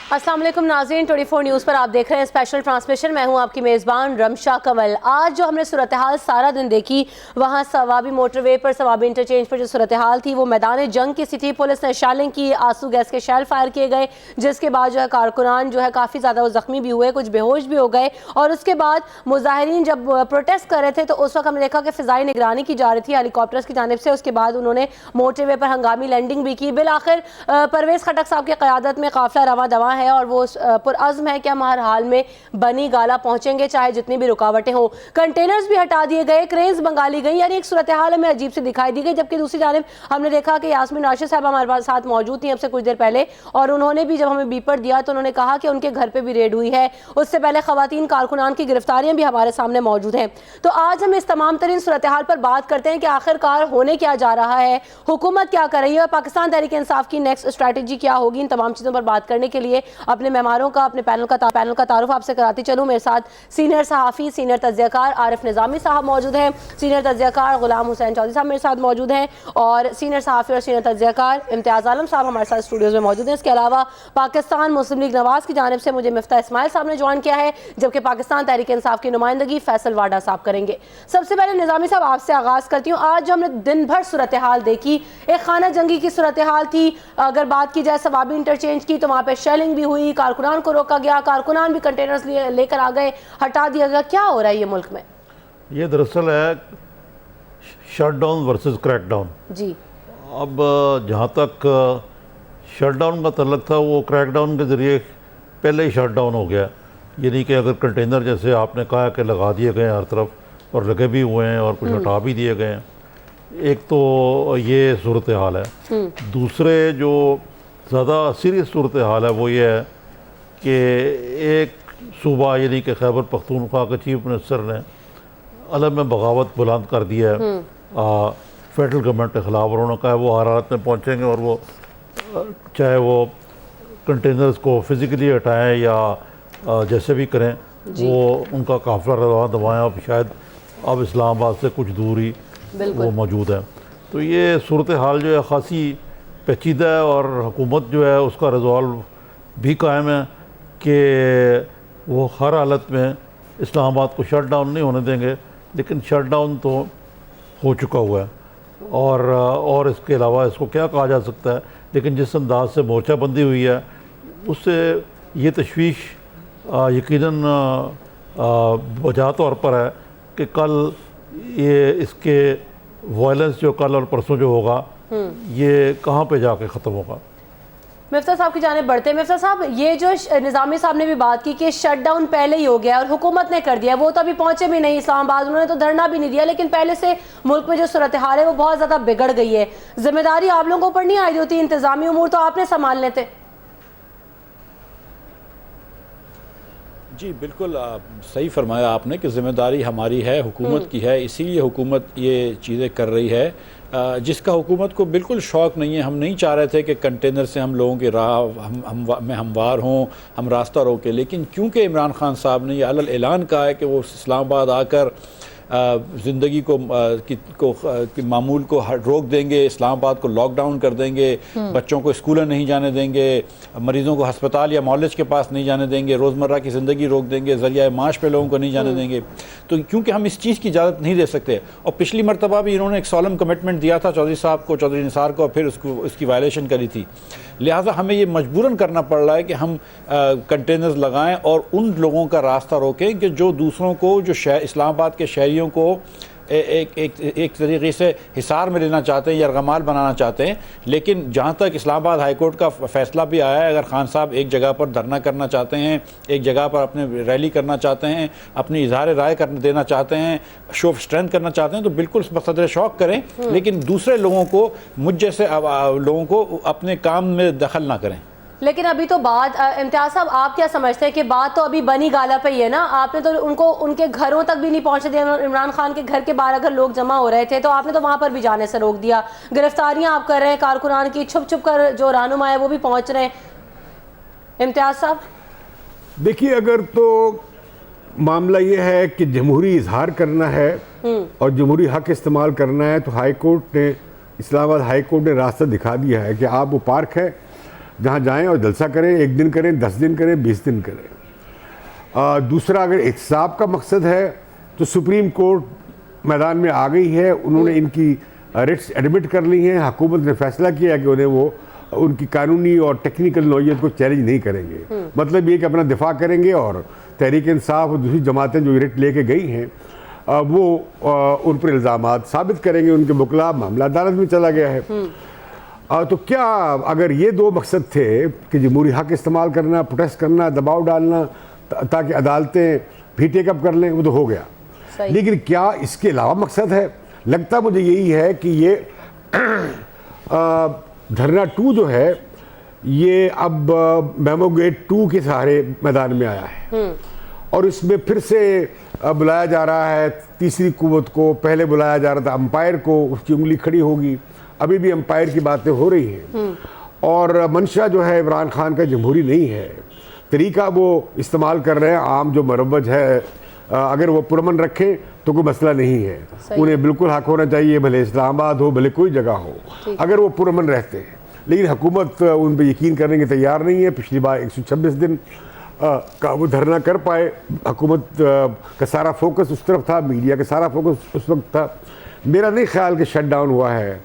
अस्सलाम वालेकुम नाज़रीन, 24 न्यूज़ पर आप देख रहे हैं स्पेशल ट्रांसमिशन। मैं हूं आपकी मेज़बान रमशा कंवल। आज जो हमने सूरत हाल सारा दिन देखी, वहां सवाबी मोटरवे पर, सवाबी इंटरचेंज पर जो सूरत हाल थी वो मैदान जंग की सी थी। पुलिस ने शैलिंग की, आंसू गैस के शैल फायर किए गए, जिसके बाद जो है कारकुनान जो है काफ़ी ज़्यादा वो ज़ख्मी भी हुए, कुछ बेहोश भी हो गए। और उसके बाद मुजाहिरीन जब प्रोटेस्ट कर रहे थे तो उस वक्त हमने देखा कि फ़िज़ाई निगरानी की जा रही थी हेलीकॉप्टर्स की जानिब से। उसके बाद उन्होंने मोटरवे पर हंगामी लैंडिंग भी की। बिल आखिर परवेज़ खटक साहब की क़यादत में काफ़िला रवा दवा है और वो पुरअज़्म है कि हम हर हाल में बनी गाला पहुंचेंगे, चाहे जितनी भी रुकावटें हों। कंटेनर्स भी हटा दिए गए, क्रेन्स मंगा ली गई, यानी एक सूरत हाल हमें अजीब सी दिखाई दी गई। जबकि दूसरी जानिब हमने देखा कि यास्मीन राशिद साहब हमारे साथ मौजूद थी अब से कुछ देर पहले, और उन्होंने भी जब हमें बीपर दिया तो उन्होंने कहा कि उनके घर पर भी रेड हुई है। उससे पहले खवातीन कारकुनान की गिरफ्तारियां भी हमारे सामने मौजूद हैं। तो आज हम इस तमाम तरीन सूरत हाल पर बात करते हैं कि आखिरकार होने क्या जा रहा है, हुकूमत क्या कर रही है और पाकिस्तान तहरीक इंसाफ की नेक्स्ट स्ट्रैटेजी क्या होगी। इन तमाम चीज़ों पर बात करने के लिए अपने मेहमानों का, अपने पैनल का तारुफ आपसे कराती चलूँ। मेरे साथ सीनियर सहाफ़ी, सीनियर तज्ज़ियाकार आरिफ निज़ामी साहब मौजूद हैं, सीनियर तज्ज़ियाकार गुलाम हुसैन चौधरी साहब मेरे साथ मौजूद हैं, और सीनियर सहाफ़ी और सीनियर तज्ज़ियाकार इम्तियाज़ आलम साहब हमारे साथ स्टूडियोज़ में मौजूद हैं। इसके अलावा पाकिस्तान मुस्लिम लीग नवाज़ की जानिब से मुझे मिफ्ता इस्माइल साहब ने ज्वाइन किया है, जबकि पाकिस्तान तहरीक इंसाफ की नुमाइंदगी फैसल वाडा साहब करेंगे। सबसे पहले निज़ामी साहब आपसे आगाज़ करती हूँ। आज जो हमने दिन भर सूरत हाल देखी, एक खाना जंगी की सूरत हाल थी। अगर बात की जाए सवाबी इंटरचेंज की तो वहाँ पर शेलिंग भी हुई, कारकुनान को रोका गया, कारकुनान भी कंटेनर्स लेकर आ गए, हटा दिया गया। क्या हो रहा है ये मुल्क में? ये दरअसल है शटडाउन वर्सेस क्रैकडाउन जी। अब जहाँ तक शटडाउन का तल्लक था, वो क्रैकडाउन के ज़रिए पहले ही शटडाउन हो गया। यानी कि अगर कंटेनर जैसे आपने कहा कि लगा दिए गए हर तरफ और लगे भी हुए हैं और कुछ हटा भी दिए गए हैं, एक तो ये सूरत हाल है। दूसरे जो ज़्यादा सीरियस सूरत हाल है वो ये है कि एक सूबा यानी कि खैबर पख्तूनख्वा के चीफ मिनिस्टर ने अलग में बगावत बुलंद कर दिया है फेडरल गवर्नमेंट के ख़िलाफ़। उन्होंने कहा वो हर हालत में पहुँचेंगे और वो चाहे वो कंटेनर्स को फिज़िकली हटाएं या जैसे भी करें, वो उनका काफ़िला रवा दवाएँ अब शायद अब इस्लामाबाद से कुछ दूर ही वो मौजूद है। तो ये सूरत हाल जो है ख़ासी पेचीदा है और हुकूमत जो है उसका रिजॉल्व भी कायम है कि वो हर हालत में इस्लामाबाद को शट डाउन नहीं होने देंगे। लेकिन शट डाउन तो हो चुका हुआ है और इसके अलावा इसको क्या कहा जा सकता है। लेकिन जिस अंदाज से मोर्चाबंदी हुई है उससे ये तशवीश यकीनन वजह तौर पर है कि कल ये इसके वायलेंस जो कल और परसों जो होगा ये कहाँ पे जाके ख़त्म होगा। मिफ्ता साहब की जाने बढ़ते हैं। मिफ्ता साहब, ये जो निज़ामी साहब ने भी बात की कि शटडाउन पहले ही हो गया और हुकूमत ने कर दिया, वो तो अभी पहुंचे भी नहीं इस्लामाबाद, उन्होंने तो धरना भी नहीं दिया, लेकिन पहले से मुल्क में जो सूरत हाल है वो बहुत ज़्यादा बिगड़ गई है। जिम्मेदारी आप लोगों के ऊपर नहीं आई होती? इंतजामी उमूर तो आपने संभाल लेते। जी बिल्कुल सही फरमाया आपने कि ज़िम्मेदारी हमारी है, हुकूमत की है, इसीलिए हुकूमत ये चीज़ें कर रही है जिसका हुकूमत को बिल्कुल शौक़ नहीं है। हम नहीं चाह रहे थे कि कंटेनर से हम लोगों की राह में हमवार हों, हम रास्ता रोकें, लेकिन क्योंकि इमरान खान साहब ने यह अलल ऐलान कहा है कि वो इस्लामाबाद आकर ज़िंदगी को मामूल को रोक देंगे, इस्लामाबाद को लॉकडाउन कर देंगे, बच्चों को स्कूल नहीं जाने देंगे, मरीज़ों को हस्पताल या मॉलेज के पास नहीं जाने देंगे, रोज़मर्रा की ज़िंदगी रोक देंगे, ज़रिया माश पे लोगों को नहीं जाने देंगे। तो क्योंकि हम इस चीज़ की इजाज़त नहीं दे सकते। और पिछली मरतबा भी इन्होंने एक सॉलम कमिटमेंट दिया था चौधरी साहब को, चौधरी निसार को, और फिर उसकी वायलेशन करी थी। लिहाजा हमें ये मजबूरन करना पड़ रहा है कि हम कंटेनर्स लगाएं और उन लोगों का रास्ता रोकें कि जो दूसरों को, जो इस्लामाबाद के शहरियों को एक तरीके से हिसार में लेना चाहते हैं, यरगमाल बनाना चाहते हैं। लेकिन जहाँ तक इस्लामाबाद हाई कोर्ट का फ़ैसला भी आया है, अगर खान साहब एक जगह पर धरना करना चाहते हैं, एक जगह पर अपने रैली करना चाहते हैं, अपनी इजहार राय देना चाहते हैं, शो ऑफ स्ट्रेंथ करना चाहते हैं, तो बिल्कुल सदर शौक़ करें, लेकिन दूसरे लोगों को, मुझ जैसे लोगों को अपने काम में दखल ना करें। लेकिन अभी तो बात, इम्तियाज़ साहब आप क्या समझते हैं कि बात तो अभी बनी गाला पे ही है ना? आपने तो उनको उनके घरों तक भी नहीं पहुंचने दिया। इमरान खान के घर के बाहर अगर लोग जमा हो रहे थे तो आपने तो वहां पर भी जाने से रोक दिया। गिरफ्तारियां आप कर रहे हैं कारकुनान की, छुप छुप कर जो रहनुमा है वो भी पहुंच रहे हैं। इम्तियाज़ साहब देखिए, अगर तो मामला ये है कि जमहूरी इजहार करना है और जमहूरी हक इस्तेमाल करना है, तो हाई कोर्ट ने, इस्लामाबाद हाई कोर्ट ने रास्ता दिखा दिया है कि आप वो पार्क है, जहाँ जाएं और जलसा करें, 1 दिन करें, 10 दिन करें, 20 दिन करें। दूसरा, अगर एहतसाब का मकसद है तो सुप्रीम कोर्ट मैदान में आ गई है, उन्होंने इनकी रिट्स एडमिट कर ली हैं, हुकूमत ने फैसला किया कि उन्हें वो उनकी कानूनी और टेक्निकल नौइयत को चैलेंज नहीं करेंगे। मतलब ये कि अपना दिफा करेंगे और तहरीक इंसाफ और दूसरी जमातें जो रिट लेके गई हैं वो उन पर इल्ज़ामात साबित करेंगे, उनके मुकला, मामला अदालत में चला गया है। तो क्या अगर ये 2 मकसद थे कि जमहूरी हक इस्तेमाल करना, प्रोटेस्ट करना, दबाव डालना ताकि अदालतें भी टेकअप कर लें, वो तो हो गया। लेकिन क्या इसके अलावा मकसद है? लगता मुझे यही है कि ये धरना 2 जो है ये अब मेमो गेट 2 के सहारे मैदान में आया है और इसमें फिर से बुलाया जा रहा है तीसरी कुव्वत को। पहले बुलाया जा रहा था अंपायर को, उसकी उंगली खड़ी होगी, अभी भी अंपायर की बातें हो रही हैं। और मंशा जो है इमरान खान का जमहूरी नहीं है, तरीका वो इस्तेमाल कर रहे हैं आम जो मरवज है, अगर वो पुरमन रखें तो कोई मसला नहीं है, उन्हें बिल्कुल हक होना चाहिए, भले इस्लामाबाद हो, भले कोई जगह हो, अगर वो पुरमन रहते हैं। लेकिन हुकूमत उन पर यकीन करने की तैयार नहीं है। पिछली बार 126 दिन का वो धरना कर पाए। हुकूमत का सारा फोकस उस तरफ था, मीडिया का सारा फोकस उस वक्त था। मेरा नहीं ख्याल कि शट डाउन हुआ है।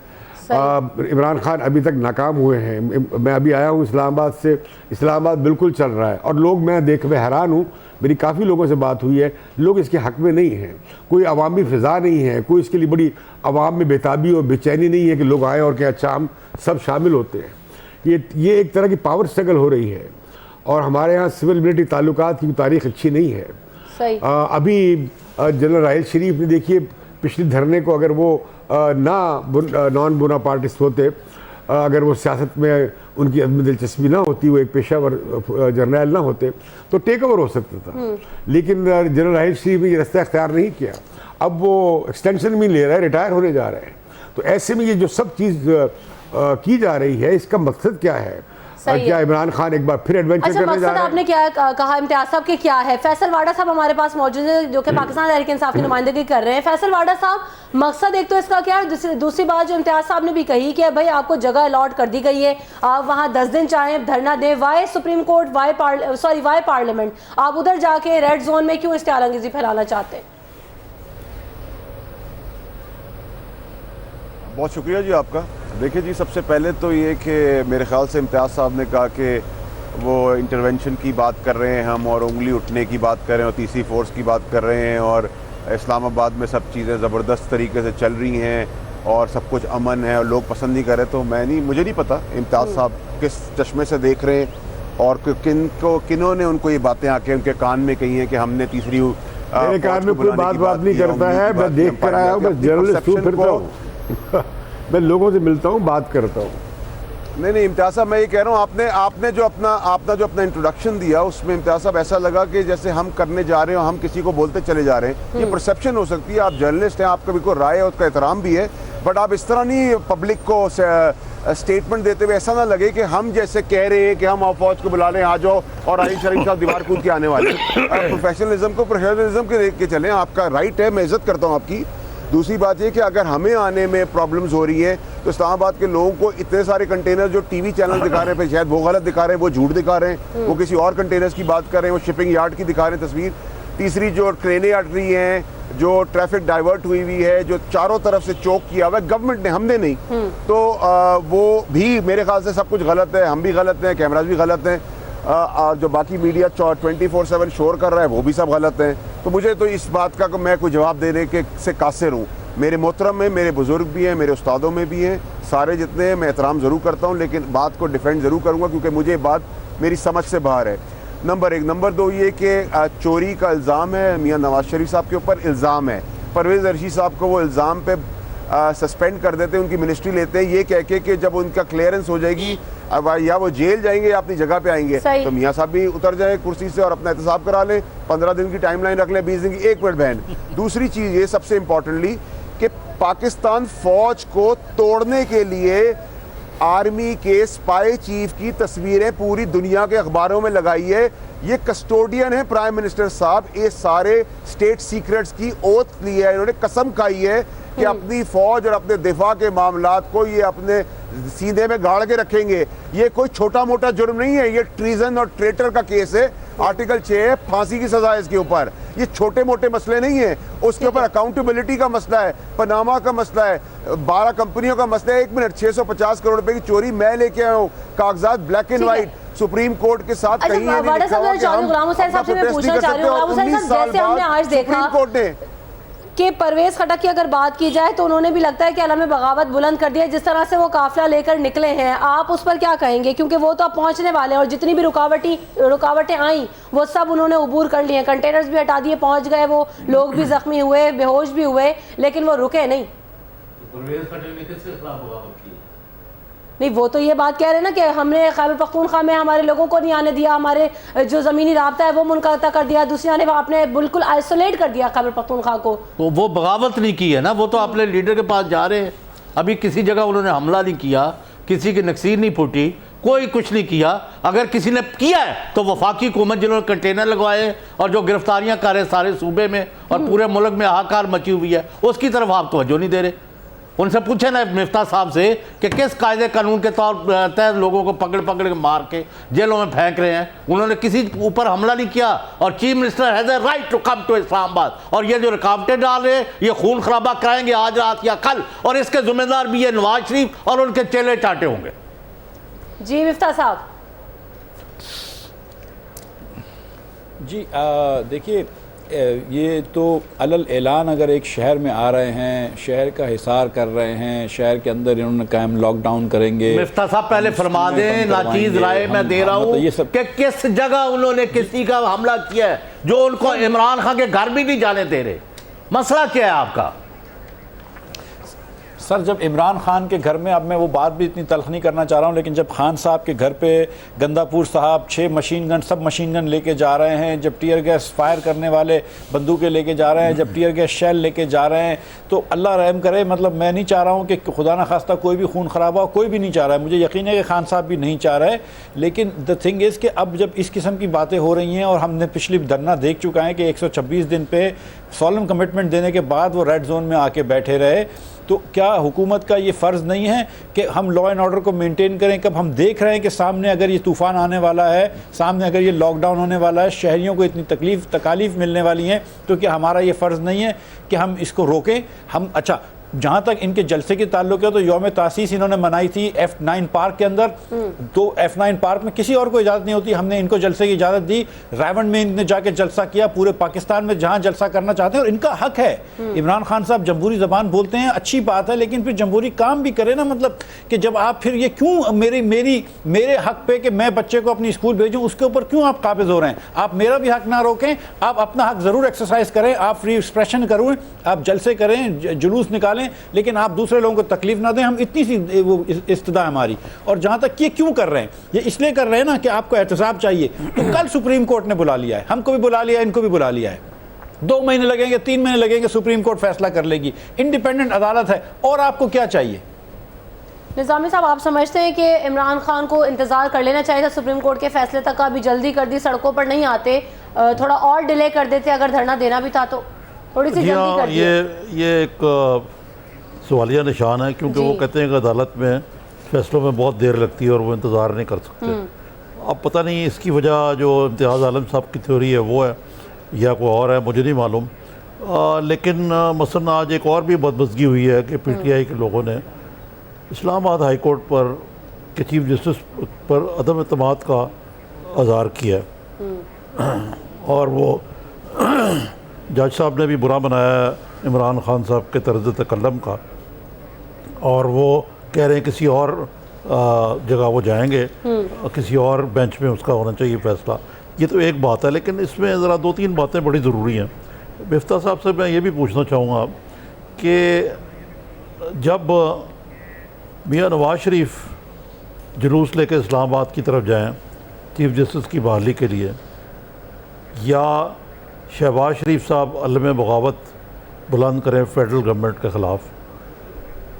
इमरान खान अभी तक नाकाम हुए हैं। मैं अभी आया हूँ इस्लामाबाद से, इस्लामाबाद बिल्कुल चल रहा है और लोग, मैं देख मैं हैरान हूँ, मेरी काफ़ी लोगों से बात हुई है, लोग इसके हक़ में नहीं हैं, कोई अवामी फ़िज़ा नहीं है, कोई इसके लिए बड़ी अवाम में बेताबी और बेचैनी नहीं है कि लोग आए और क्या अच्छा हम सब शामिल होते हैं। ये एक तरह की पावर स्ट्रगल हो रही है और हमारे यहाँ सिविल मिलिट्री ताल्लुकात की तारीख अच्छी नहीं है। अभी जनरल राहिल शरीफ ने देखिए पिछले धरने को अगर वो नॉन बोनापार्टिस्ट होते, अगर वो सियासत में उनकी अदम दिलचस्पी ना होती, वो एक पेशावर जर्नैल ना होते तो टेक ओवर हो सकता था। लेकिन जनरल राहिल शरीफ ने ये रास्ता अख्तियार नहीं किया। अब वो एक्सटेंशन भी ले रहा है, रिटायर होने जा रहे हैं। तो ऐसे में ये जो सब चीज़ की जा रही है, इसका मकसद क्या है? क्या इमरान खान एक बार फिर एडवेंचर करने जा रहे हैं? आपने क्या कहा इम्तियाज साहब के क्या है? फैसल वाडा साहब हमारे पास मौजूद है जो कि पाकिस्तान तहरीक इंसाफ की नुमाइंदगी कर रहे हैं। फैसल वाडा साहब, मकसद एक तो इसका क्या है, दूसरी बात जो इम्तियाज साहब ने भी कही कि भाई आपको जगह अलॉट कर दी गई है, आप वहाँ 10 दिन चाहें धरना दें, why Supreme Court, why parliament, आप उधर जाके रेड जोन में क्यों इश्तिहारअंगेज़ी फैलाना चाहते हैं? बहुत शुक्रिया जी आपका। देखिए जी, सबसे पहले तो ये कि मेरे ख्याल से इम्तियाज़ साहब ने कहा कि वो इंटरवेंशन की बात कर रहे हैं हम, और उंगली उठने की बात कर रहे हैं, और तीसरी फोर्स की बात कर रहे हैं, और इस्लामाबाद में सब चीज़ें ज़बरदस्त तरीके से चल रही हैं और सब कुछ अमन है और लोग पसंद नहीं कर रहे। तो मुझे नहीं पता इम्तियाज़ साहब किस चश्मे से देख रहे हैं और किन्होंने उनको ये बातें आके उनके कान में कही हैं कि हमने तीसरी मेरे कान में कोई बात नहीं करता है। मैं देख कर आया हूँ, मैं जर्नलिस्ट हूँ, फिरता हूँ मैं लोगों से मिलता हूँ, बात करता हूँ। नहीं इम्तियाज़ साहब, मैं ये कह रहा हूँ, आपने जो अपना इंट्रोडक्शन दिया उसमें इम्तियाज़ साहब ऐसा लगा कि जैसे हम करने जा रहे हो, हम किसी को बोलते चले जा रहे हैं। ये परसेप्शन हो सकती है। आप जर्नलिस्ट हैं, आपका भी कोई राय है, उसका एहतराम भी है, बट आप इस तरह नहीं पब्लिक को स्टेटमेंट देते हुए ऐसा ना लगे कि हम जैसे कह रहे हैं कि हम फौज को बुला लें, आ जाओ, और आरिफ शरीफ साहब दीवार कूद के आने वाले। प्रोफेशनलिज्म के चलें, आपका राइट है, मैं इज्जत करता हूँ आपकी। दूसरी बात ये कि अगर हमें आने में प्रॉब्लम्स हो रही है तो इस्लामाबाद के लोगों को इतने सारे कंटेनर जो टीवी चैनल दिखा रहे हैं, शायद वो गलत दिखा रहे हैं, वो झूठ दिखा रहे हैं, वो किसी और कंटेनर्स की बात कर रहे हैं, वो शिपिंग यार्ड की दिखा रहे हैं तस्वीर। तीसरी, जो ट्रेनें अट रही हैं, जो ट्रैफिक डाइवर्ट हुई हुई है, जो चारों तरफ से चौक किया हुआ है गवर्नमेंट ने, हमने नहीं, तो वो भी मेरे ख्याल से सब कुछ गलत है। हम भी गलत हैं, कैमराज भी गलत हैं, जो बाकी मीडिया 24/7 शोर कर रहा है वो भी सब गलत हैं। तो मुझे तो इस बात का मैं कोई जवाब देने के से कासिर हूँ। मेरे मोहतरम में मेरे बुज़ुर्ग भी हैं, मेरे उस्तादों में भी हैं, सारे जितने हैं मैं एहतराम ज़रूर करता हूँ, लेकिन बात को डिफेंड ज़रूर करूँगा क्योंकि मुझे बात मेरी समझ से बाहर है। नंबर 1। नंबर 2 ये कि चोरी का इल्ज़ाम है, मियाँ नवाज शरीफ साहब के ऊपर इल्ज़ाम है। परवेज़ अर्शी साहब को वो इल्ज़ाम पे सस्पेंड कर देते हैं, उनकी मिनिस्ट्री लेते हैं, ये कह के कि जब उनका क्लियरेंस हो जाएगी अब या वो जेल जाएंगे या अपनी जगह पे आएंगे। तो मियाँ साहब भी उतर जाएं कुर्सी से और अपना एहतसाब करा लें, 15 दिन की टाइमलाइन रख लें, 20 दिन की। 1 मिनट बहन, दूसरी चीज़ ये सबसे इम्पोर्टेंटली कि पाकिस्तान फौज को तोड़ने के लिए आर्मी के स्पाई चीफ की तस्वीरें पूरी दुनिया के अखबारों में लगाई है ये कस्टोडियन है प्राइम मिनिस्टर साहब, ये सारे स्टेट सीक्रेट्स की ओथ ली है, इन्होंने कसम खाई है कि अपनी फौज और अपने दिफा के मामलात को ये अपने सीधे में गाड़ के रखेंगे। ये कोई छोटा मोटा जुर्म नहीं है, ये ट्रीजन और ट्रेटर का केस है। आर्टिकल 6 है, फांसी की सजा है इसके ऊपर। ये छोटे मोटे मसले नहीं है, उसके ऊपर अकाउंटेबिलिटी का मसला है, पनामा का मसला है, 12 कंपनियों का मसला है। 1 मिनट, 650 करोड़ रुपए की चोरी मैं लेके आया हूँ, कागजात black and white, supreme court के साथ कहीं नहीं लिखा हुआ कि हम गुलाम हुसैन साहब से मैं पूछना चाह रही हूँ, गुलाम हुसैन साहब, जैसे हमने आज देखा सुप्रीम कोर्ट ने कि परवेज खटक की अगर बात की जाए तो उन्होंने भी लगता है कि अलम बगावत बुलंद कर दिया, जिस तरह से वो काफिला लेकर निकले हैं, आप उस पर क्या कहेंगे? क्योंकि वो तो अब पहुंचने वाले हैं और जितनी भी रुकावटें आई वो सब उन्होंने अबूर कर लिए, कंटेनर्स भी हटा दिए, पहुंच गए, वो लोग भी जख्मी हुए, बेहोश भी हुए, लेकिन वो रुके नहीं। नहीं, वो तो ये बात कह रहे हैं ना कि हमने खैबर पख्तूनख्वा में हमारे लोगों को नहीं आने दिया, हमारे जो ज़मीनी राब्ता है वो मुनक़ता कर दिया, दूसरी जानिब आपने बिल्कुल आइसोलेट कर दिया खैबर पख्तूनख्वा को। तो वो बगावत नहीं की है ना, वो तो अपने लीडर के पास जा रहे हैं। अभी किसी जगह उन्होंने हमला नहीं किया, किसी की नक्सीर नहीं फूटी, कोई कुछ नहीं किया। अगर किसी ने किया है तो वफाकी हुकूमत जिन्होंने कंटेनर लगवाए और जो गिरफ्तारियां कर रहे सारे सूबे में और पूरे मुल्क में हाहाकार मची हुई है, उसकी तरफ आप तवज्जो नहीं दे रहे। उनसे पूछे ना मिफ्ता साहब से कि किस कायदे कानून के तहत लोगों को पकड़ पकड़ के मार के जेलों में फेंक रहे हैं। उन्होंने किसी ऊपर हमला नहीं किया और chief minister has a right to come to Islamabad. और ये जो रुकावटें डाल रहे हैं ये खून खराबा कराएंगे आज रात या कल, और इसके जिम्मेदार भी ये नवाज शरीफ और उनके चेले चाटे होंगे। जी मिफ्ता साहब। जी देखिए, ये तो अलल ऐलान अगर एक शहर में आ रहे हैं, शहर का हिसार कर रहे हैं, शहर के अंदर इन्होंने कायम लॉकडाउन करेंगे। मिफ्ता साहब पहले फरमा दें, नाचीज राय मैं दे रहा हूँ कि किस जगह उन्होंने किसी का हमला किया है जो उनको इमरान खान के घर भी नहीं जाने दे रहे। मसला क्या है आपका? सर, जब इमरान खान के घर में, अब मैं वो बात भी इतनी तल्ख नहीं करना चाह रहा हूँ, लेकिन जब खान साहब के घर पे गंदापुर साहब 6 मशीन गन, सब मशीन गन लेके जा रहे हैं, जब टीयर गैस फायर करने वाले बंदूकें लेके जा रहे हैं, जब टीयर गैस शेल लेके जा रहे हैं, तो अल्लाह रहम करे। मतलब मैं नहीं चाह रहा हूँ कि खुदा न खास्ता कोई भी खून खराबा हो, कोई भी नहीं चाह रहा है, मुझे यकीन है कि खान साहब भी नहीं चाह रहे हैं। लेकिन द थिंग इज़ कि अब जब इस किस्म की बातें हो रही हैं और हमने पिछली धरना देख चुका है कि 126 दिन पे सॉलम कमिटमेंट देने के बाद वो रेड जोन में आके बैठे रहे, तो क्या हुकूमत का ये फ़र्ज़ नहीं है कि हम लॉ एंड ऑर्डर को मेंटेन करें? कब हम देख रहे हैं कि सामने अगर ये तूफ़ान आने वाला है, सामने अगर ये लॉकडाउन होने वाला है, शहरियों को इतनी तकालीफ मिलने वाली हैं, तो क्या हमारा ये फ़र्ज़ नहीं है कि हम इसको रोकें? हम अच्छा, जहाँ तक इनके जलसे के ताल्लुक है तो यौम तासीस इन्होंने मनाई थी F9 पार्क के अंदर, तो F9 पार्क में किसी और को इजाज़त नहीं होती, हमने इनको जलसे की इजाज़त दी। रावण में इनने जाके जलसा किया, पूरे पाकिस्तान में जहाँ जलसा करना चाहते हैं, और इनका हक है। इमरान खान साहब जमहूरी ज़बान बोलते हैं, अच्छी बात है, लेकिन फिर जमहूरी काम भी करें ना। मतलब कि जब आप फिर ये क्यों मेरे हक पे कि मैं बच्चे को अपनी स्कूल भेजूँ, उसके ऊपर क्यों आप काबिज हो रहे हैं? आप मेरा भी हक ना रोकें, आप अपना हक ज़रूर एक्सरसाइज करें, आप फ्री एक्सप्रेशन करें, आप जलसे करें, जुलूस निकालें, लेकिन आप दूसरे लोगों को तकलीफ ना दें। हम इतनी सी वो इस्तदा हमारी। और जहां तक ये क्यों कर रहे हैं, ये इसलिए कर रहे हैं ना कि आपको एहतसाब चाहिए। तो कल सुप्रीम कोर्ट ने बुला लिया है, हमको भी बुला लिया है, इनको भी बुला लिया है। 2 महीने लगेंगे, 3 महीने लगेंगे, सुप्रीम कोर्ट फैसला कर लेगी। इंडिपेंडेंट अदालत है, और आपको क्या चाहिए? निज़ामी साहब, आप समझते हैं कि इमरान खान को इंतज़ार कर लेना चाहिए था सुप्रीम कोर्ट के फैसले तक? अभी जल्दी कर दी, सड़कों पर नहीं आते, थोड़ा और डिले कर देते, अगर धरना देना भी था तो थोड़ी सी जल्दी कर दी। ये एक सवालिया निशान है, क्योंकि वो कहते हैं कि अदालत में फैसलों में बहुत देर लगती है और वो इंतज़ार नहीं कर सकते। अब पता नहीं इसकी वजह जो इम्तियाज़ आलम साहब की थ्योरी है वो है या कोई और है, मुझे नहीं मालूम। लेकिन मसलन आज एक और भी बदमज़गी हुई है कि PTI के लोगों ने इस्लामाबाद हाई कोर्ट पर के चीफ जस्टिस पर अदम एतमाद का अज़हार किया है, और वो जज साहब ने भी बुरा बनाया इमरान खान साहब के तर्ज़ तकल्लम का, और वो कह रहे हैं किसी और जगह वो जाएंगे, किसी और बेंच में उसका होना चाहिए फ़ैसला। ये तो एक बात है, लेकिन इसमें ज़रा 2-3 बातें बड़ी ज़रूरी हैं। मिफ्ता साहब से मैं ये भी पूछना चाहूँगा कि जब मियाँ नवाज शरीफ जुलूस लेकर इस्लामाबाद की तरफ जाएं चीफ जस्टिस की बहाली के लिए, या शहबाज शरीफ साहब अलम बगावत बुलंद करें फेडरल गवर्नमेंट के ख़िलाफ़,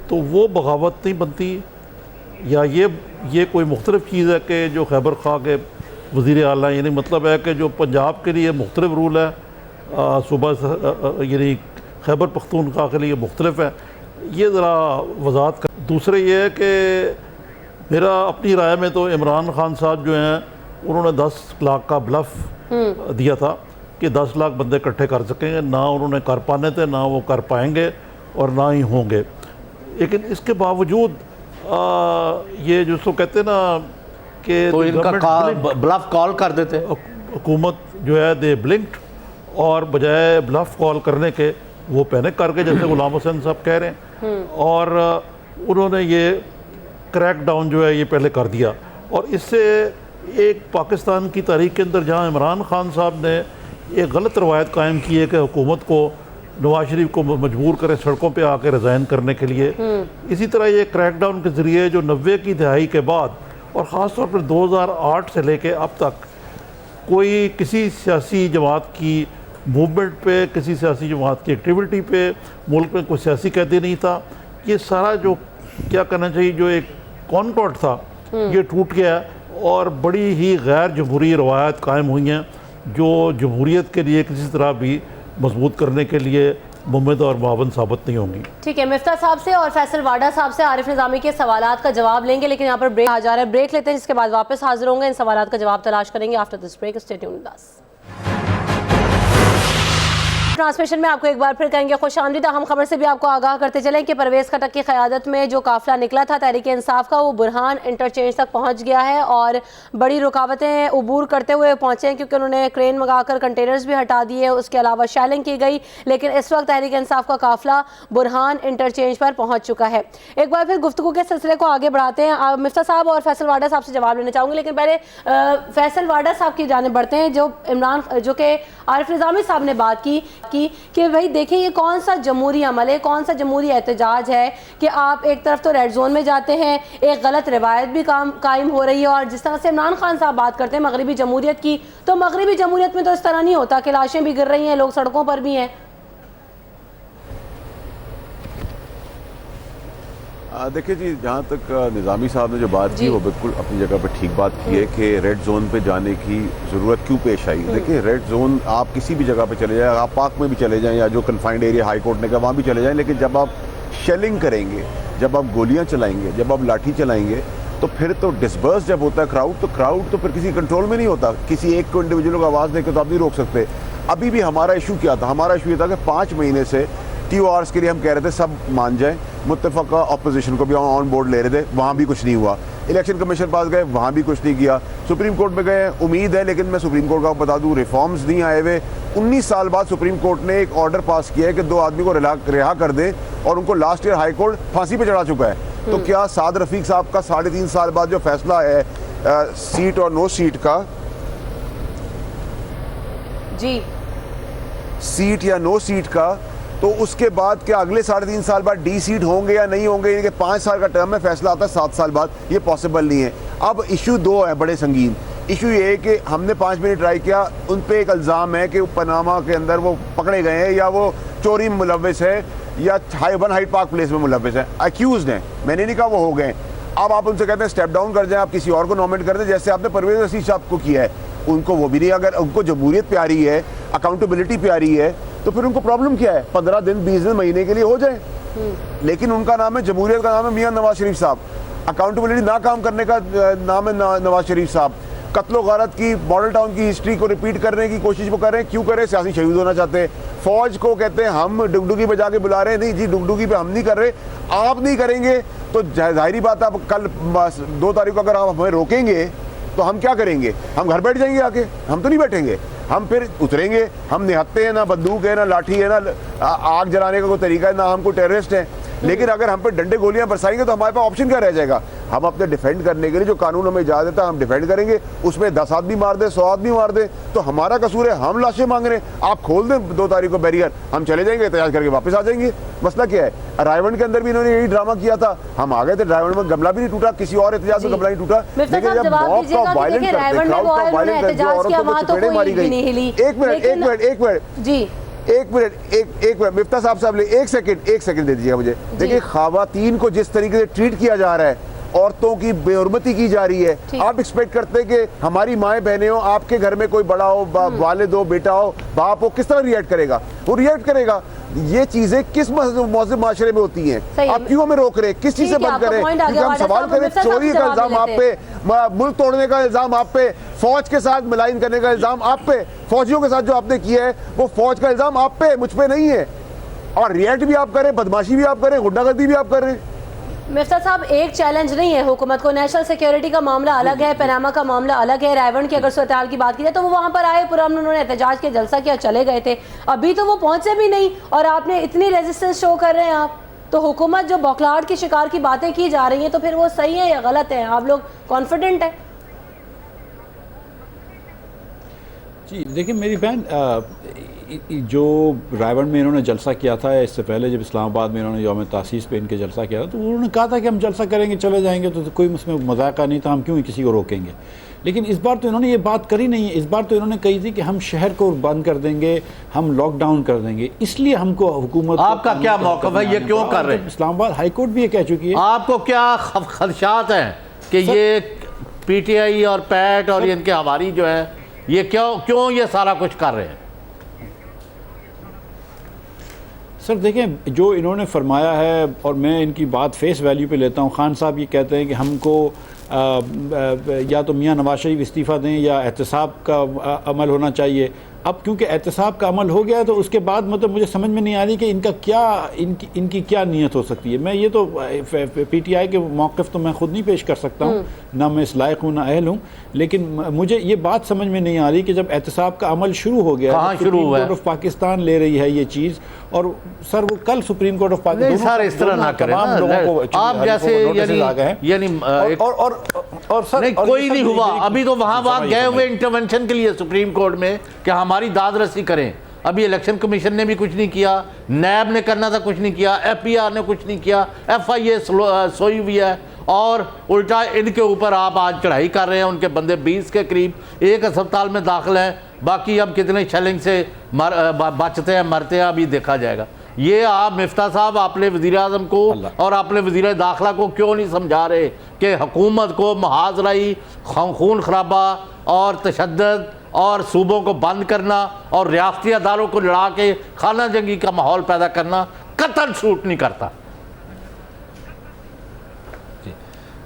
तो वो बगावत नहीं बनती? या ये कोई मुख्तलिफ चीज़ है कि जो खैबर खा के वज़ीर आला, यानी मतलब है कि जो पंजाब के लिए मुख्तलिफ रूल है, सूबा यानी खैबर पख्तूनख्वा के लिए मुख्तलिफ है, ये ज़रा वजाहत कर। दूसरे ये है कि मेरा अपनी राय में तो इमरान खान साहब जो हैं उन्होंने 10 लाख का ब्लफ दिया था कि 10 लाख बंदे इकट्ठे कर सकेंगे, ना उन्होंने कर पाने थे, ना वो कर पाएंगे और ना ही होंगे। लेकिन इसके बावजूद ये जो कहते हैं ना कि तो इनका ब्लफ कॉल कर देते, हुकूमत जो है दे ब्लिंक्ड, और बजाय ब्लफ कॉल करने के वो पैनिक कर गए, जैसे गुलाम हुसैन साहब कह रहे हैं, और उन्होंने ये क्रैक डाउन जो है ये पहले कर दिया। और इससे एक पाकिस्तान की तारीख के अंदर जहाँ इमरान खान साहब ने एक गलत रवायत कायम की है कि हुकूमत को नवाज शरीफ को मजबूर करें सड़कों पे आके रिज़ाइन करने के लिए, इसी तरह ये क्रैक डाउन के ज़रिए जो 90 की दहाई के बाद और ख़ास तौर पर 2008 से लेके अब तक कोई किसी सियासी जमात की मूवमेंट पे, किसी सियासी जमात की एक्टिविटी पे मुल्क में कोई सियासी कैदी नहीं था। ये सारा जो क्या कहना चाहिए जो एक कॉन्कॉर्ड था ये टूट गया और बड़ी ही गैर जमहूरी रवायत कायम हुई हैं जो जमहूरियत के लिए किसी तरह भी मजबूत करने के लिए मुमकिन और मावन साबित नहीं होंगी। ठीक है, मिफ्ता साहब से और फैसल वाडा साहब से आरिफ निज़ामी के सवालात का जवाब लेंगे, लेकिन यहाँ पर ब्रेक आ जा रहा है, ब्रेक लेते हैं, जिसके बाद वापस हाजिर होंगे, इन सवालात का जवाब तलाश करेंगे। After this break stay tuned with us. Transmission में आपको एक बार फिर कहेंगे खुशामदीद। हम खबर से भी आपको आगाह करते चलें कि परवेज़ खटक की क़यादत में जो काफ़िला निकला था तहरीक इंसाफ का, वो बुरहान इंटरचेंज तक पहुंच गया है और बड़ी रुकावटें अबूर करते हुए पहुंचे हैं, क्योंकि उन्होंने क्रेन मंगाकर कंटेनर्स भी हटा दिए, उसके अलावा शैलिंग की गई। लेकिन इस वक्त तहरीक इंसाफ का काफ़िला बुरहान इंटरचेंज पर पहुँच चुका है। एक बार फिर गुफ्तगू के सिलसिले को आगे बढ़ाते हैं। मिफ्ता साहब और फैसल वाडा साहब से जवाब लेना चाहूँगी, लेकिन पहले फैसल वाडा साहब की जानिब बढ़ते हैं। जो कि आरिफ निज़ामी साहब ने बात की कि भाई देखिए ये कौन सा जमहूरी अमल है, कौन सा जमहूरी एहतजाज है कि आप एक तरफ तो रेड जोन में जाते हैं, एक गलत रिवायत भी कायम हो रही है, और जिस तरह से इमरान खान साहब बात करते हैं मगरबी जमहूरियत की, तो मगरबी जमहूरियत में तो इस तरह नहीं होता कि लाशें भी गिर रही हैं, लोग सड़कों पर भी हैं। देखिए जी, जहाँ तक निज़ामी साहब ने जो बात की वो बिल्कुल अपनी जगह पर ठीक बात की है कि रेड जोन पे जाने की ज़रूरत क्यों पेश आई। देखिए रेड जोन आप किसी भी जगह पे चले जाएं, आप पार्क में भी चले जाएं या जो कन्फाइंड एरिया हाई कोर्ट ने कहा वहाँ भी चले जाएं, लेकिन जब आप शेलिंग करेंगे, जब आप गोलियाँ चलाएंगे, जब आप लाठी चलाएंगे, तो फिर तो डिस्पर्स जब होता है क्राउड तो फिर किसी कंट्रोल में नहीं होता। किसी एक को इंडिविजुअल को आवाज़ देकर तो आप नहीं रोक सकते। अभी भी हमारा इशू क्या था? हमारा इशू ये था कि 5 महीने से TORs के लिए हम कह रहे थे सब मान जाएं, मुत्तफ़क़ा ऑपोजिशन को भी ऑन बोर्ड ले रहे थे, वहाँ भी कुछ नहीं हुआ। इलेक्शन कमीशन पास गए, वहाँ भी कुछ नहीं किया। सुप्रीम कोर्ट में गए, उम्मीद है, लेकिन मैं सुप्रीम कोर्ट का बता दूँ रिफॉर्म्स नहीं आए हुए। 19 साल बाद सुप्रीम कोर्ट ने एक ऑर्डर पास किया है कि 2 आदमी को रिहा कर दें, और उनको लास्ट ईयर हाई कोर्ट फांसी पे चढ़ा चुका है। तो क्या साद रफीक साहब का 3.5 साल बाद जो फैसला है सीट और नो सीट का, जी सीट या नो सीट का, तो उसके बाद क्या अगले 3.5 साल बाद डी सीट होंगे या नहीं होंगे? यानी कि 5 साल का टर्म में फैसला आता है 7 साल बाद, ये पॉसिबल नहीं है। अब इशू 2 है बड़े संगीन। इशू ये है कि हमने 5 मिनट ट्राई किया, उन पे एक इल्ज़ाम है कि पनामा के अंदर वो पकड़े गए हैं या वो चोरी में मुलव्वस है या हाइड पार्क प्लेस में मुलव्वस है, अक्यूज़ हैं। मैंने नहीं कहा वो हो गए। अब आप उनसे कहते हैं स्टेप डाउन कर जाएं, आप किसी और को नॉमिनेट कर दें, जैसे आपने परवेज़ रशीद साहब को किया है। उनको वो भी नहीं, अगर उनको जमहूरियत प्यारी है, अकाउंटेबिलिटी प्यारी है, तो फिर उनको प्रॉब्लम क्या है? 15 दिन 20 दिन महीने के लिए हो जाए, लेकिन उनका नाम है जमहूरियत का नाम है मियां नवाज शरीफ साहब, अकाउंटेबिलिटी ना काम करने का नाम है नवाज शरीफ साहब। कत्लो गारत की मॉडल टाउन की हिस्ट्री को रिपीट करने की कोशिश वो कर रहे हैं। क्यों कर रहे हैं? सियासी शहीद होना चाहते हैं। फौज को कहते हैं हम डुगडुगी बजा के बुला रहे हैं, नहीं जी डुगडुगी पे हम नहीं कर रहे, आप नहीं करेंगे तो जाहिर बात है। आप कल 2 तारीख को अगर आप हमें रोकेंगे तो हम क्या करेंगे? हम घर बैठ जाएंगे आके? हम तो नहीं बैठेंगे, हम फिर उतरेंगे। हम निहत्ते हैं, ना बंदूक है, ना लाठी है, ना आग जलाने का कोई तरीका है, ना हम कोई टेररिस्ट हैं। लेकिन अगर हम पे डंडे गोलियां बरसाएंगे तो हमारे पास ऑप्शन क्या रह जाएगा? हम अपने डिफेंड करने के लिए जो कानून हमें इजाज़त देता है हम डिफेंड करेंगे। उसमें 10 आदमी मार दे, 100 आदमी मार दे तो हमारा कसूर है? हम लाशें मांग रहे हैं। आप खोल दें 2 तारीख को बैरियर, हम चले जाएंगे, एहतजाज करके वापस आ जाएंगे। मसला क्या है? रायवंड के अंदर भी इन्होंने यही ड्रामा किया था, हम आ गए थे, रायवंड में गमला भी नहीं टूटा, किसी और एहतजाज में गमला नहीं टूटा। लेकिन जब मॉब का वायलेंस करते, क्राउड का वायलेंस करते, औरतों को चपेड़े मारी गई। एक मिनट मिफ्ता साहब ले, एक सेकंड दे दीजिएगा मुझे। देखिए खवातीन को जिस तरीके से ट्रीट किया जा रहा है औरतों की बेहुरमती की जा रही है। आप एक्सपेक्ट करते हैं कि हमारी माएँ बहनें हो, आपके घर में कोई बड़ा हो, वालिद हो, बेटा हो, बाप हो, किस तरह रिएक्ट करेगा? वो रिएक्ट करेगा। ये चीजें किस मौजूद माशरे में होती हैं? आप क्यों हमें रोक रहे? किस चीज से बंद करें? क्योंकि हम सवाल करें, चोरी का इल्जाम आप पे, मुल्क तोड़ने का इल्जाम आप पे, फौज के साथ मिलाइन करने का इल्जाम आप पे, फौजियों के साथ जो आपने किया है वो फौज का इल्जाम आप पे, मुझ पे नहीं है। और रिएक्ट भी आप करें, बदमाशी भी आप करें, गुंडागर्दी भी आप कर रहे हैं। मिफ्ता साहब, एक चैलेंज नहीं है हुकूमत को, नेशनल सिक्योरिटी का मामला अलग है, पनामा का मामला अलग है। रायवन की अगर सूरत-ए-हाल की बात की जाए तो वो वहाँ पर आए, पूरा उन्होंने एहतजाज किया, जलसा किया, चले गए थे। अभी तो वो पहुँचे भी नहीं और आपने इतनी रेजिस्टेंस शो कर रहे हैं आप। तो हुकूमत जो बौखलाहट की शिकार की बातें की जा रही हैं, तो फिर वो सही है या गलत है? आप लोग कॉन्फिडेंट हैं? जी देखिए मेरी बहन, जो रायवन में इन्होंने जलसा किया था, इससे पहले जब इस्लामाबाद में इन्होंने यौम तासीस पे इनके जलसा किया था, तो उन्होंने कहा था कि हम जलसा करेंगे, चले जाएंगे, तो कोई उसमें मजाका नहीं था, हम क्यों किसी को रोकेंगे। लेकिन इस बार तो इन्होंने ये बात करी नहीं है। इस बार तो इन्होंने कही थी कि हम शहर को बंद कर देंगे, हम लॉकडाउन कर देंगे। इसलिए हमको हुकूमत, आपका क्या मौक़िफ़ है, ये क्यों कर रहे हैं? इस्लामाबाद हाई कोर्ट भी ये कह चुकी है। आपको क्या खदशात हैं कि ये पीटीआई और पैट और इनके हवारी जो है ये क्यों ये सारा कुछ कर रहे हैं? सर देखें, जो इन्होंने फरमाया है, और मैं इनकी बात फेस वैल्यू पे लेता हूँ। खान साहब ये कहते हैं कि हमको या तो मियां नवाज शरीफ इस्तीफ़ा दें या एहतसाब का अमल होना चाहिए। अब क्योंकि एहतसाब का अमल हो गया है तो उसके बाद मतलब मुझे समझ में नहीं आ रही कि इनका क्या इनकी क्या नीयत हो सकती है। मैं ये तो पीटीआई के मौक़िफ़ तो मैं ख़ुद नहीं पेश कर सकता हूँ, ना मैं इस लायक हूँ ना अहल हूँ, लेकिन मुझे ये बात समझ में नहीं आ रही कि जब एहतसाब का अमल शुरू हो गया, सुप्रीम कोर्ट ऑफ पाकिस्तान ले रही है ये चीज़, और सर वो कल supreme court of Pakistan sir इस तरह ना करें, आप जैसे यानी और सर नहीं कोई नहीं हुआ अभी तो वहाँ गए हुए इंटरवेंशन के लिए सुप्रीम कोर्ट में कि हमारी दाद रसी करें। अभी इलेक्शन कमीशन ने भी कुछ नहीं किया, नैब ने करना था कुछ नहीं किया, एफपीआर ने कुछ नहीं किया, एफआईए सोई हुई है और उल्टा इनके ऊपर आप आज चढ़ाई कर रहे हैं। उनके बंदे 20 के करीब एक अस्पताल में दाखिल हैं, बाकी अब कितने शेलिंग से बचते हैं मरते हैं अभी देखा जाएगा। ये आप मिफ्ता साहब अपने वज़ीर-ए-आज़म को और अपने वज़ीर दाखिला को क्यों नहीं समझा रहे कि हुकूमत को मुहाज़राई, खून खराबा और तशद्दुद और सूबों को बंद करना और रियासती अदारों को लड़ा के खाना जंगी का माहौल पैदा करना कतई सूट नहीं करता।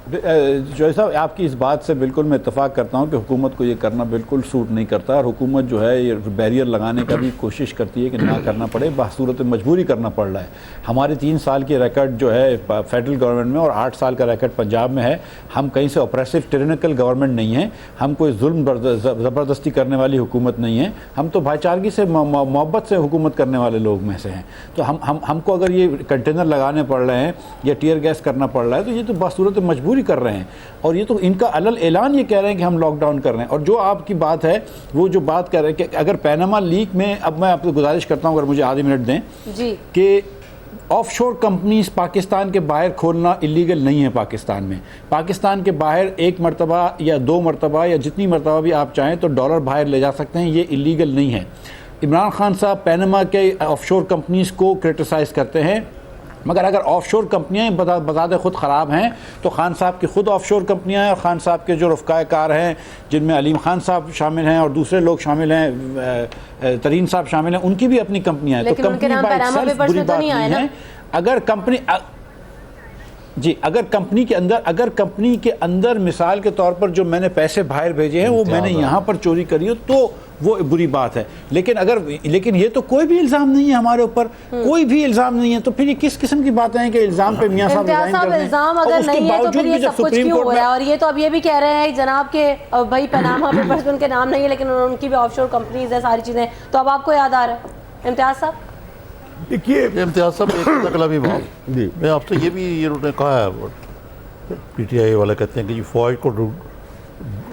जो साहब आपकी इस बात से बिल्कुल मैं इत्तफाक करता हूँ कि हुकूमत को ये करना बिल्कुल सूट नहीं करता, और हुकूमत जो है ये बैरियर लगाने का भी कोशिश करती है कि ना करना पड़े, बसूरत मजबूरी करना पड़ रहा है। हमारे 3 साल की रिकॉर्ड जो है फेडरल गवर्नमेंट में और 8 साल का रिकॉर्ड पंजाब में है। हम कहीं से ऑपरेसिव टिरनिकल गवर्नमेंट नहीं है, हम कोई जुल्म ज़बरदस्ती करने वाली हुकूमत नहीं है, हम तो भाईचारगी से मोहब्बत से हुकूमत करने वाले लोग में से हैं। तो हमको अगर ये कंटेनर लगाने पड़ रहे हैं या टीयर गैस करना पड़ रहा है तो ये तो बसूरत मजबूरी कर रहे हैं, और ये तो इनका अलल ऐलान ये कह रहे हैं कि हम लॉकडाउन कर रहे हैं। और जो आपकी बात है वो जो बात कर रहे हैं कि अगर पैनामा लीक में, अब मैं आपको गुजारिश करता हूं अगर मुझे आधे मिनट दें जी, कि ऑफशोर कंपनीज पाकिस्तान के बाहर खोलना इलीगल नहीं है। पाकिस्तान के बाहर 1 मरतबा या 2 मरतबा या जितनी मरतबा भी आप चाहें तो डॉलर बाहर ले जा सकते हैं, ये इलीगल नहीं है। इमरान खान साहब पैनामा के ऑफशोर कंपनीज को क्रिटिसाइज़ करते हैं, मगर अगर ऑफशोर कंपनियाँ बज़ाते ख़ुद ख़राब हैं तो खान साहब की ख़ुद ऑफशोर कंपनियाँ हैं, और खान साहब के जो रफ़काए कार हैं जिनमें अलीम खान साहब शामिल हैं और दूसरे लोग शामिल हैं, तरीन साहब शामिल हैं, उनकी भी अपनी कंपनियाँ हैं। तो कंपनी बाय सेल्फ बुरी बात नहीं है। अगर कंपनी के अंदर मिसाल के तौर पर जो मैंने पैसे बाहर भेजे हैं वो मैंने यहाँ पर चोरी करी हो तो वो बुरी बात है। लेकिन ये तो कोई भी इल्ज़ाम नहीं है हमारे ऊपर, कोई भी इल्ज़ाम नहीं है, तो फिर ये किस किस्म की बातें हैं कि इल्ज़ाम पे मियां साहब इल्ज़ाम अगर नहीं है तो फिर ये सब कुछ क्यों हो रहा है? और ये तो अब ये भी कह रहे हैं जनाब के भाई पनामा पेपर्स में उनके नाम नहीं है लेकिन उनकी भी ऑफशोर कंपनीज है, सारी चीज़ें, तो अब आपको याद आ रहा है। इम्तियाज साहब देखिए, इम्तियाज साहब एक अगला भी बात जी, मैं आपसे ये भी इन्होंने कहा है, पीटीआई वाले कहते हैं कि फ़ौज को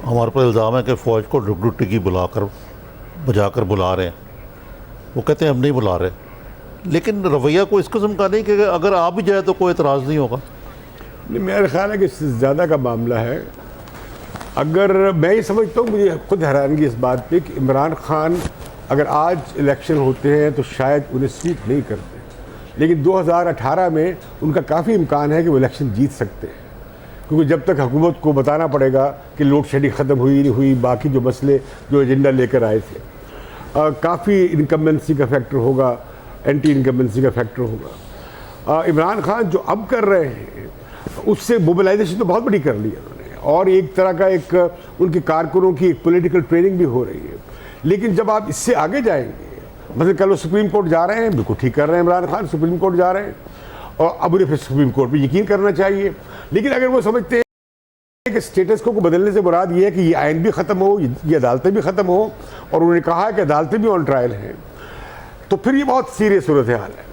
हमारे पर इल्ज़ाम है कि फ़ौज को टिकी बजाकर बुला रहे हैं। वो कहते हैं हम नहीं बुला रहे, लेकिन रवैया को इस किस्म का नहीं कि अगर आ भी जाए तो कोई एतराज़ नहीं होगा। नहीं, मेरा ख्याल है कि इससे ज़्यादा का मामला है। अगर मैं ये समझता हूँ, मुझे खुद हैरानगी इस बात पे कि इमरान खान अगर आज इलेक्शन होते हैं तो शायद उन्हें स्वीप नहीं करते, लेकिन 2018 में उनका काफ़ी इम्कान है कि वो इलेक्शन जीत सकते हैं, क्योंकि जब तक हुकूमत को बताना पड़ेगा कि लोड शेडिंग ख़त्म हुई नहीं हुई, बाकी जो मसले जो एजेंडा लेकर आए थे, काफ़ी इनकम्बेंसी का फैक्टर होगा, एंटी इनकम्बेंसी का फैक्टर होगा। इमरान खान जो अब कर रहे हैं उससे मोबिलाइजेशन तो बहुत बड़ी कर ली है उन्होंने, और एक तरह का एक उनके कारकुनों की एक पॉलिटिकल ट्रेनिंग भी हो रही है। लेकिन जब आप इससे आगे जाएंगे, मतलब कल वो सुप्रीम कोर्ट जा रहे हैं, बिल्कुल ठीक कर रहे हैं इमरान खान, सुप्रीम कोर्ट जा रहे हैं और अब उन्हें फिर सुप्रीम कोर्ट पे यकीन करना चाहिए। लेकिन अगर वो समझते हैं कि स्टेटस को बदलने से मुराद ये है कि ये आइन भी ख़त्म हो, ये अदालतें भी ख़त्म हो, और उन्होंने कहा है कि अदालतें भी ऑन ट्रायल हैं, तो फिर ये बहुत सीरियस सूरत हाल है।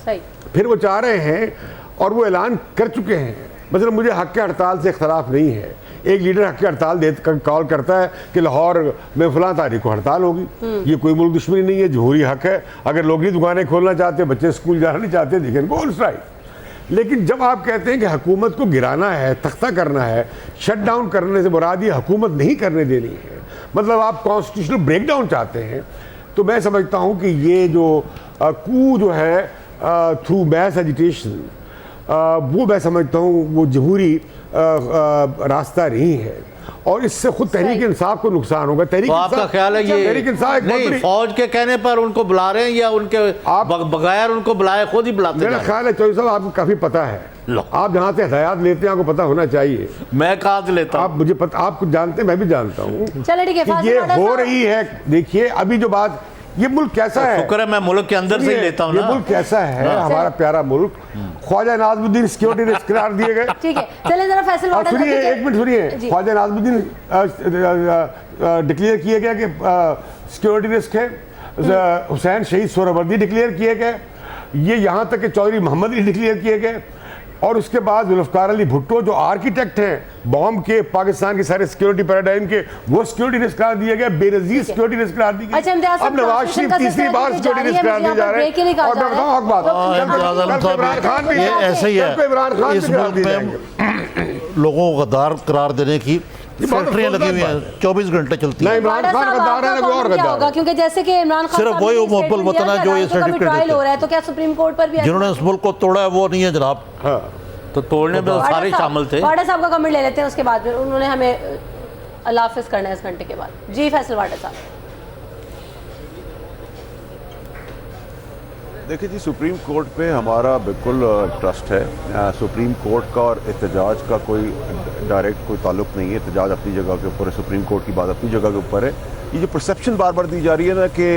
सही। फिर वो चाह रहे हैं और वो ऐलान कर चुके हैं, मतलब मुझे हक़ हड़ताल से इख्तलाफ नहीं है। एक लीडर हक़ हड़ताल दे कॉल करता है कि लाहौर में फ़लाँ तारीख को हड़ताल होगी, ये कोई मुल्क दुश्मनी नहीं है, जमहूरी हक़ है। अगर लोग नहीं दुकानें खोलना चाहते, बच्चे स्कूल जाना नहीं चाहते, देखें गो ऑन स्ट्राइक। लेकिन जब आप कहते हैं कि हुकूमत को गिराना है, तख्ता करना है, शट डाउन करने से मुराद ये हुकूमत नहीं करने देनी है, मतलब आप कॉन्स्टिट्यूशनल ब्रेक डाउन चाहते हैं, तो मैं समझता हूँ कि ये जो कू जो है थ्रू मैस एजिटेशन, वो मैं समझता हूँ वो जमहूरी रास्ता नहीं है, और इससे खुद तहरीक इंसाफ को नुकसान होगा। तो आपका ख्याल है ये तहरीक इंसाफ नहीं फौज के कहने पर उनको बुला रहे हैं या उनके बगैर उनको बुलाए खुद ही बुलाते मेरा ख्याल है चौधरी साहब आपको काफी पता है, आप जहाँ से हदायत लेते हैं आपको पता होना चाहिए। मैं कहाँ से लेता हूँ? आप मुझे पता, आप कुछ जानते हैं, मैं भी जानता हूँ। चलिए ठीक है, कि फासिल ये वाडा हो साहब। रही है। देखिए अभी जो बात, ये मुल्क कैसा है, शुक्र है मैं मुल्क के अंदर से ही लेता हूँ ये ना। मुल्क कैसा है, हमारा प्यारा मुल्क। ख्वाजा नाज़मुद्दीन सिक्योरिटी रिस्क करार दिए गए। ठीक है, चलिए जरा फैसल और वाडा साहब, सुनिए, ठीक है? एक मिनट सुनिए, जी। ख्वाजा नाज़मुद्दीन डिक्लेयर किए गया कि सिक्योरिटी रिस्क है। हुसैन शहीद सोहरावर्दी डिक्लेयर किए गए, ये यहाँ तक कि चौधरी मोहम्मद अली डिक्लेयर किए गए, और उसके बाद जुल्फ़िकार अली भुट्टो जो आर्किटेक्ट हैं बॉम्ब के, पाकिस्तान के सारे सिक्योरिटी पैराडाइम के, वो सिक्योरिटी रिस्क करार दिए गए, बेनज़ीर सिक्योरिटी रिस्क करार दी गई। अच्छा, इम्तियाज़ साहब, अब नवाज ट्रांसमिशन शरीफ का तीसरी सिलसिला बार जारी सिक्योरिटी है, रिस्क करार मुझे दिए जा यहाँ पर रहे ब्रेक के लिए हैं। कहा और जा डॉक्टर रहा है। साहब बात, इम्तियाज़ आलम साहब, इमरान खान भी ये ऐसे ही इमरान खान है, इस भी करार मुल्क दिए में जाएंगे। लोगों को गद्दार करार देने की फैक्ट्रियाँ लगी हुई हैं, 24 घंटे चलती ना हैं। इमरान वाडा खान साहब, गद्दार है आपका ना कोई और comment क्या गद्दार होगा? है। क्योंकि जैसे कि इमरान खान सिर्फ साहब वही ने उम्मुल statement वतन दिया है कि जो ये अदालतों का भी सर्टिफिकेट ट्रायल देते हो रहा है, तो क्या सुप्रीम कोर्ट पर भी ऐसा- जिन्होंने इस मुल्क को तोड़ा है वो नहीं है जनाब, हाँ, तो तोड़ने में तो वाडा सारे साहब- शामिल थे। वाडा साहब का कमेंट ले लेते हैं, उसके बाद फिर उन्होंने हमें अल्लाह हाफिज़ करना है इस घंटे के बाद। जी फैसल वाडा साहब। देखिए जी, सुप्रीम कोर्ट पे हमारा बिल्कुल ट्रस्ट है। सुप्रीम कोर्ट का और एहतजाज का कोई डायरेक्ट कोई ताल्लुक नहीं है। एहतजाज अपनी जगह के ऊपर है, सुप्रीम कोर्ट की बात अपनी जगह के ऊपर है। ये जो परसेप्शन बार बार दी जा रही है ना कि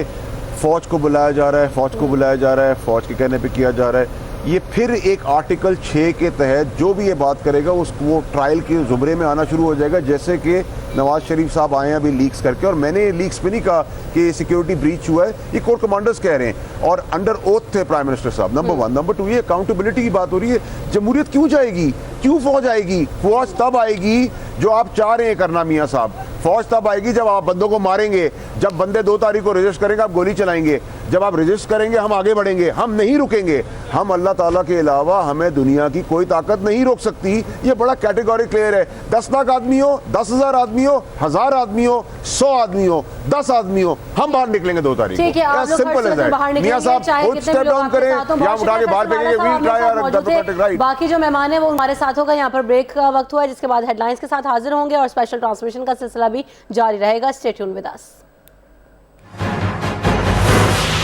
फ़ौज को बुलाया जा रहा है, फ़ौज को बुलाया जा रहा है, फ़ौज के कहने पे किया जा रहा है, ये फिर एक आर्टिकल 6 के तहत जो भी ये बात करेगा उसको वो ट्रायल के ज़ुमरे में आना शुरू हो जाएगा। जैसे कि नवाज शरीफ साहब आए हैं अभी लीक्स करके, और मैंने लीक्स पे नहीं कहा कि सिक्योरिटी ब्रीच हुआ है, ये कोर्ट कमांडर्स कह रहे हैं और अंडर ओथ थे प्राइम मिनिस्टर साहब। नंबर 1। नंबर 2, ये अकाउंटेबिलिटी की बात हो रही है। जमहूरियत क्यों जाएगी, क्यों फौज आएगी? फौज तब आएगी जो आप चाह रहे हैं करना मियाँ साहब। फौज तब आएगी जब आप बंदों को मारेंगे, जब बंदे 2 तारीख को रजिस्ट करेंगे आप गोली चलाएंगे, जब आप रजिस्ट करेंगे हम आगे बढ़ेंगे, हम नहीं रुकेंगे। हम अल्लाह ताला के अलावा हमें दुनिया की कोई ताकत नहीं रोक सकती। ये बड़ा कैटेगरी क्लियर है। 10 लाख आदमी हो, 10,000 आदमी हो, 1000 आदमी हो, 100 आदमी हो, 10 आदमी हो, हम बाहर निकलेंगे 2 तारीख ठीक है, आप लोग सिंपल हर है। सूरत में बाहर मियाँ निकलेंगे, साहब चाहे खुद कितने स्टेप भी लोग डाउन आपके करें साथ हों। या बहुत उठा के शुक्रिया बाहर फैसल फेंकेंगे, वाडा साहब व्हील ट्राई हमारे और साथ मौजूद थे। Democratic right. बाकी जो मेहमान है वो हमारे साथ होगा, यहाँ पर ब्रेक का वक्त हुआ है, जिसके बाद हेडलाइंस के साथ हाजिर होंगे और स्पेशल ट्रांसमिशन का सिलसिला भी जारी रहेगा। Stay tuned with us.